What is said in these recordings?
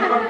Good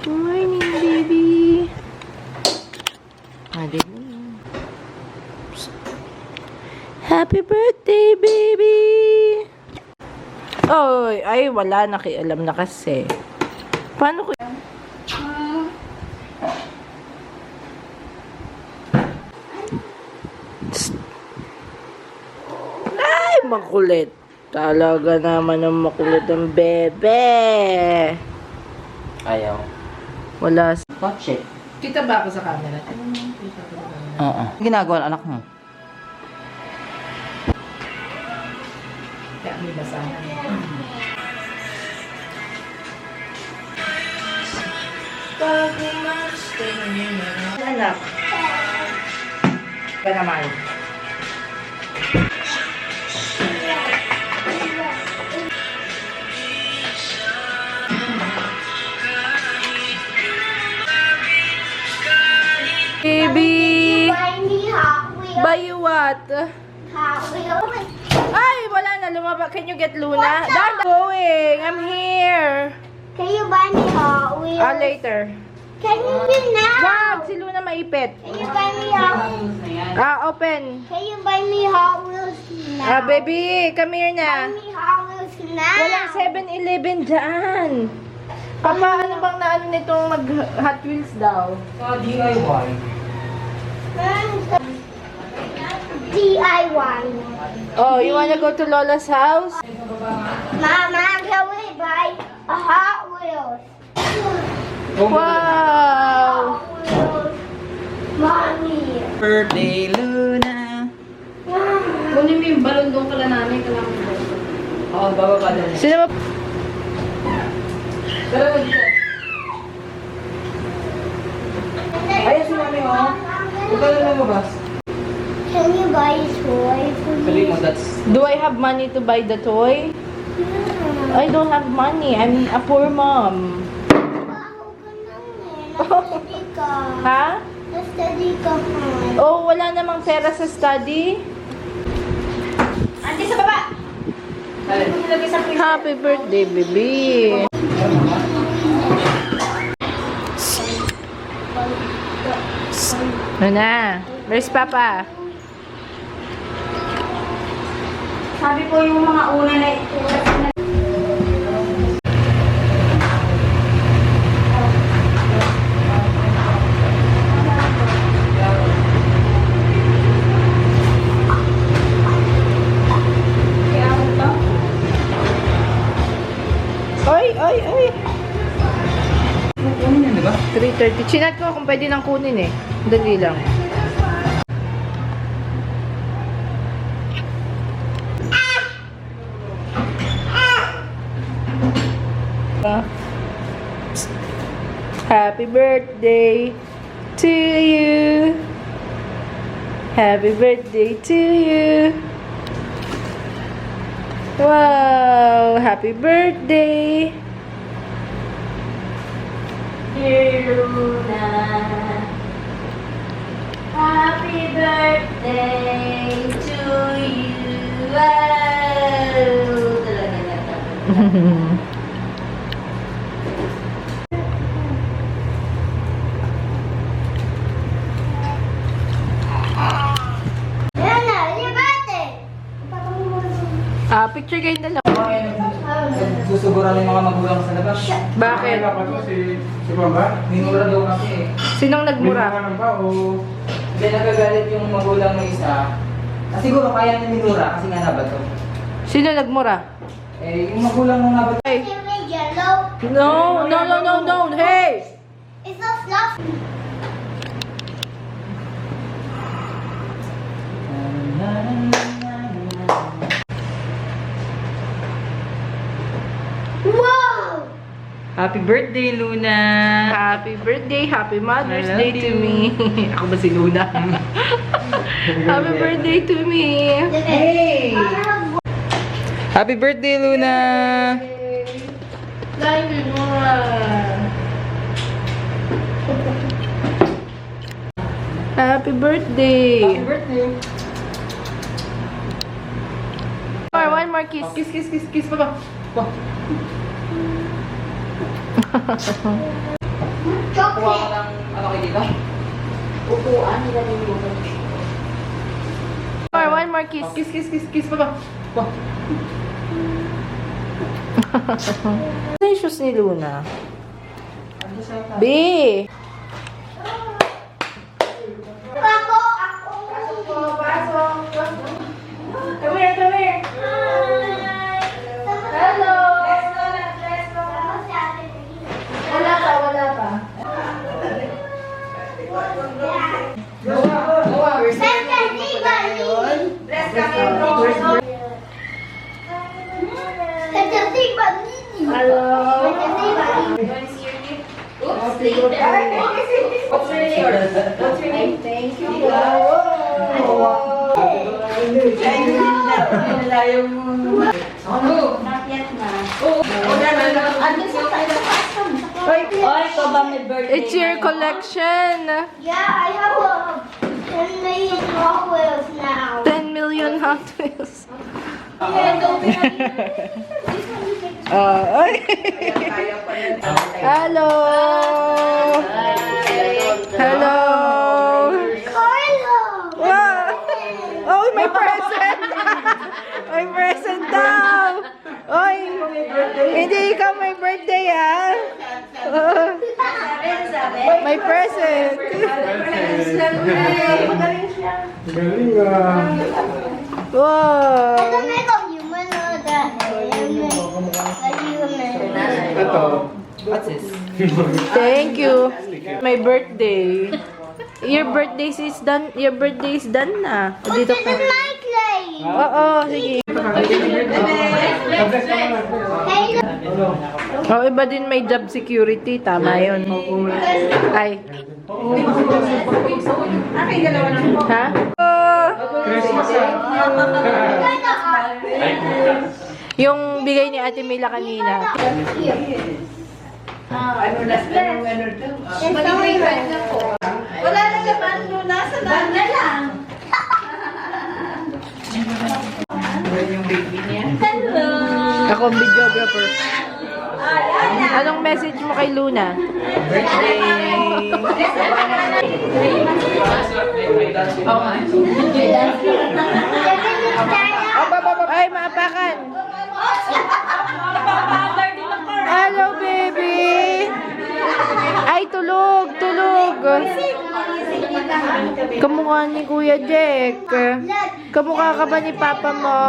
morning, baby. Happy birthday, baby. Oh, ay wala, nakialam na kasi. Paano ko? Ay, makulit. Talaga naman ang makulit ang bebe. Ayaw. Wala. Watch it. Kita ba ako sa camera? Oo. Ginagawa ng anak mo? Kaya may basahan. Anak. Ba naman? Baby! Buy me Hot Wheels. Buy you what? Hot Wheels. Ay, wala na. Lumaba. Can you get Luna? Dad, going. I'm here. Can you buy me Hot Wheels? Later. Can you do now? Wag, si Luna maipit. Can you buy me Hot Wheels? Open. Can you buy me Hot Wheels now? Baby, come here Buy na. me Hot Wheels now. Walang 7-Eleven dyan. Papa, ano bang naano nitong mag-Hot Wheels daw? DIY. DIY. Oh, you wanna go to Lola's house? Mama, can we buy a Hot Wheels? Wow! Hot Wheels. Mommy. Birthday, Luna. Kunin mo yung balon doon kala namin. Oo, bababa na. Sino ba? Tara, dito. Ayun si mami, oh. Huwag ka lang lumabas. Can you buy a toy for Sabi me? mo, that's... Do I have money to buy the toy? Yeah. I don't have money. I'm a poor mom. Baho ka lang eh. Na-study ka. Ha? Na-study ka ha. Oh, wala namang pera sa study? Andi sa baba! Happy birthday, baby. Ano na? Where's Papa? Sabi ko yung mga una na itulat na Ay, ay, ay. Ano yan, di ba? 3:30. Chinat ko kung pwede nang kunin eh. Dali lang. Happy birthday to you. Happy birthday to you. Wow, happy birthday. Dear Luna, happy birthday to you. Wow! Talaga na. Ayan na, your birthday! Picture kayo dalawa. Nagsusuguran yung mga magulang sa labas. Bakit? Si Bamba? Minura daw kasi eh. Sinong nagmura? Minura ba o... Hindi nagagalit yung magulang ng isa. Siguro kaya niya minura kasi nga nabato. Sino nagmura? Eh, yung magulang nung nabato. Hey. Can we yellow? No, no, no, no, no. Hey! It's so fluffy. Wow! Happy birthday, Luna! Happy birthday, happy Mother's I love Day to you. me. Ako ba si Luna? Happy birthday to me. Hey! Happy birthday, Luna! Thank you, Nora. Happy birthday. birthday! One more kiss. Kiss, kiss, kiss, kiss, papa. Kuha Chocolate. ka ng ano kayo dito? Upuan, nilagay mo. One more kiss. Kiss, kiss, kiss, kiss, papa. Kuha. Ano yung shoes ni Luna? B. Ako. Come here, come here. Hello. Wala pa, wala pa. Hello. What's your name? What's your name? Thank you. Nakyat na. Andun sa tayo. Oy, ko ba may birthday? It's your collection. Yeah, I have a 10 million Hot Wheels now. 10 million Hot Wheels. Hello. Hello. Carlo! Wow. Oh, may present. May present daw. Oy, hindi ikaw may birthday, ha? May present. Wow. Ito may human o that human. What's this? Thank you. My birthday. Your birthday is done. Your birthday is done na. But Dito this ka. is my clay. Oo, sige. Hey, Oh, iba din may job security. Tama yun. Ay. Ha? Yung bigay ni Ate Mila kanina. Wala na naman doon. Nasa daan na lang. Hello. Ako ang videographer. Anong message mo kay Luna? Ay, maapakan. Hello, baby. Ay, tulog, tulog. Kamukha ni Kuya Jack. Kamukha ka ba ni Papa mo?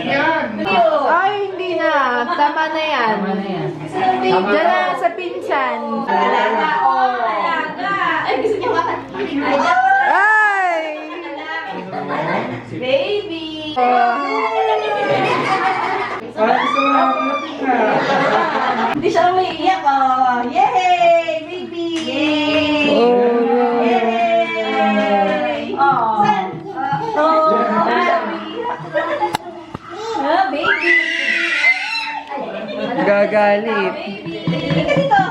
Ay, hindi na. Tama na yan. Diyan na sa pinsan. Ay, gusto niya ba? Ay! Baby! Hindi siya umiiyak, oh. Yay! Baby! Yay! Oh, Yay! Oh. Oh. Ah, baby! Gagalit. Hindi ka dito!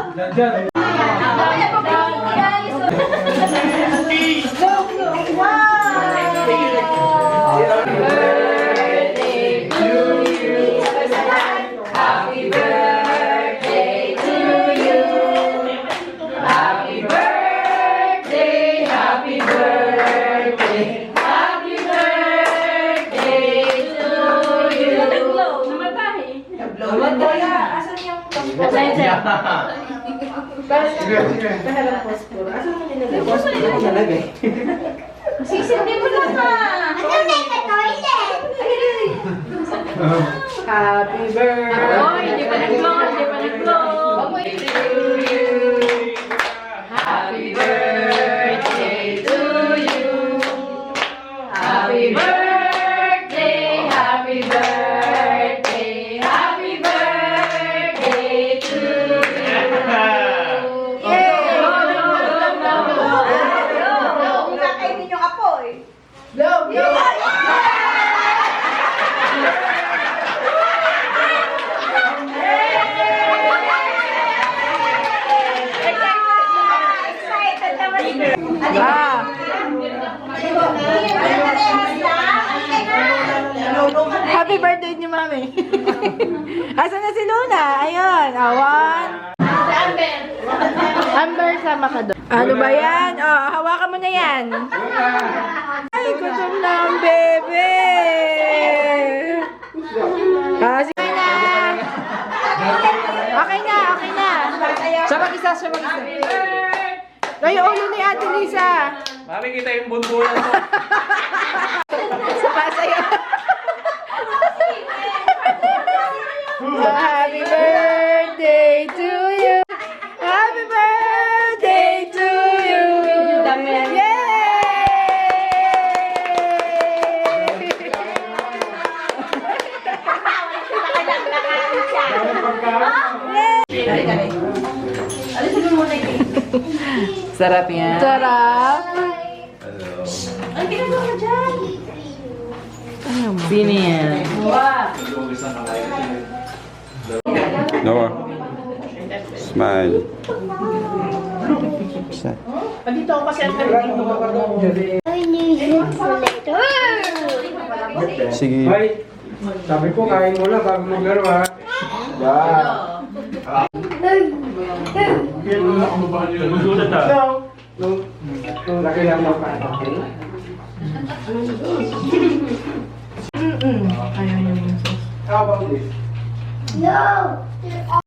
Sisindi mo lang ka. Ano may ka-toilet? Happy birthday! Oh, hindi pa nag-glow, hindi pa nag-glow. Happy birthday to you. Happy birthday Blow, blow. Ah. Happy birthday ni Mami. Asan na si Luna? Ayun. Awan. Amber, sama ka doon. Ano ba yan? Oh, hawakan mo na yan. Ay, gutom na ang bebe. Sige na. Okay na, okay na. Siya mag-isa, siya mag-isa. Ay, yung ulo ni Ate Lisa. Mami, kita yung buntulan ko. Sayo. Happy birthday to you. Happy birthday to you. Sarap yan. Sarap. Ang ginagawa mo dyan? Sino yan? Noah. Smile. Dito ako kasi I need you for later. Sige. Sabi ko, kain mo na bago maglaro ha. Laki lang mo pa. Ayaw niya yung sauce. How about this? No.